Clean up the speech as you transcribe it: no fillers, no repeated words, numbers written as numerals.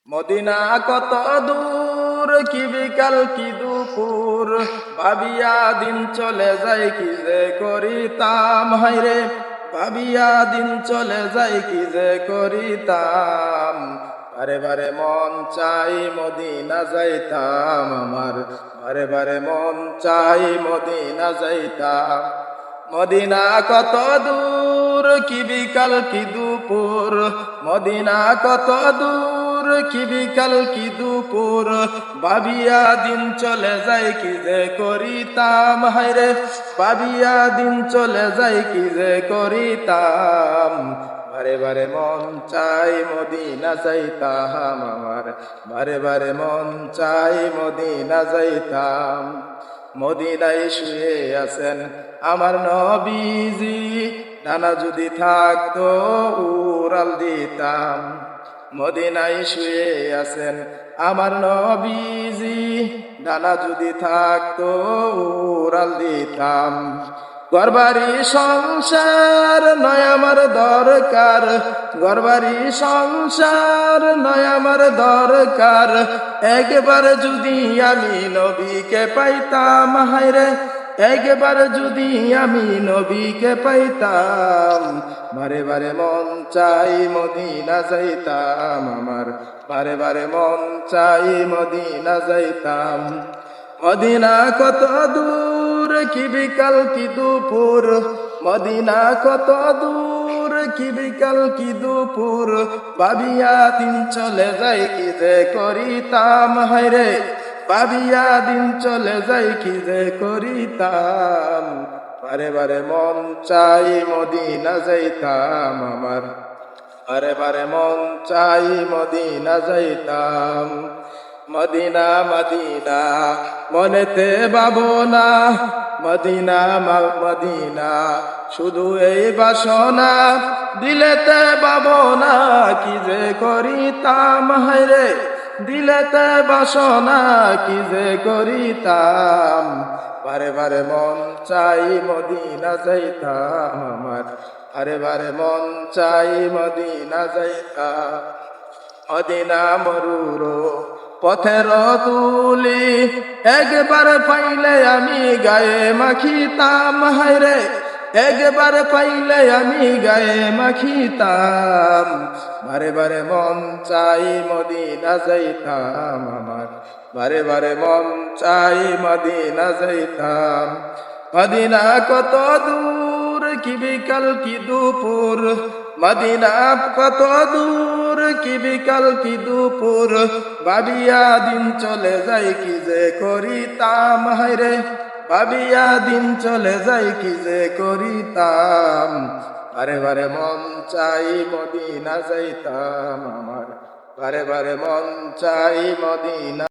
Medina কত দূর, কি বিকাল কি দুপুর, ভাবিয়া দিন চলে যায় কি যে করিতাম। হায়রে ভাবিয়া দিন চলে যায় কি যে করিতাম। বারে বারে মন চাই মদিনা যাইতাম আমার, বারে বারে মন চাই মদিনা যাইতাম। মদিনা কত দূর, কি বিকাল কি দুপুর, মদিনা কত দূর, কি বিকাল কি দুপুর, ভাবিয়া দিন চলে যায় কি যে করিতাম। হায়রে ভাবিয়া দিন চলে যায় কি যে করিতাম। বারে বারে মন চাই মদিনা যাইতাম আমার, বারে বারে মন চাই মদিনা যাইতাম। মদিনায় শুয়ে আছেন আমার নবীজি, ডানা যদি থাকতো উড়াল দিতাম। মদিনায় শুয়ে আছেন আমার নবীজি, ডানা যদি থাকতো উড়াল দিতাম। ঘরবাড়ি সংসার নয় আমার দরকার, ঘরবাড়ি সংসার নয় আমার দরকার, একবার যদি আমি নবীকে পাইতাম। হায়রে একবার যদি আমি নবীকে পাইতাম। বারে বারে মন চাই মদিনা যাইতাম আমার, বারে বারে মন চাই মদিনা যাইতাম। মদিনা কত দূর, কি বিকাল কি দুপুর, মদিনা কত দূর, কি বিকাল কি দুপুর, ভাবিয়া দিন চলে যায় কি যে করিতাম। হায়রে ভাবিয়া দিন চলে যায় কি যে করিতাম। বারে বারে মন চাই মদিনা যাইতাম আমার, বারে বারে মন চাই মদিনা যাইতাম। মদিনা মদিনা মনেতে ভাবনা, মদিনা মদিনা শুধু এই বাসনা, দিলেতে ভাবনা কি যে করিতাম। হায়রে দিলেতে বাসনা কি যে করিতাম। বারে বারে মন চাই মদিনা যাইতাম আমার, বারে বারে মন চাই মদিনা যাইতাম। মদিনা মরুর পথের তুলি, একবার পাইলে আমি গায়ে মাখিতাম। হায়রে একবার পাইলে আমি গায়ে মাখিতাম। বারে বারে মন চাই মদিনা যাইতাম আমার, বারে বারে মন চাই মদিনা যাইতাম। মদিনা কত দূর, কি বিকাল কি দুপুর, মদিনা কত দূর, কি বিকাল কি দুপুর, ভাবিয়া দিন চলে যায় কি যে করিতাম। হায়রে ভাবিয়া দিন চলে যায় কি যে করিতাম। বারে বারে মন চাই মদিনা যাইতাম আমার, বারে বারে মন চাই মদিনা।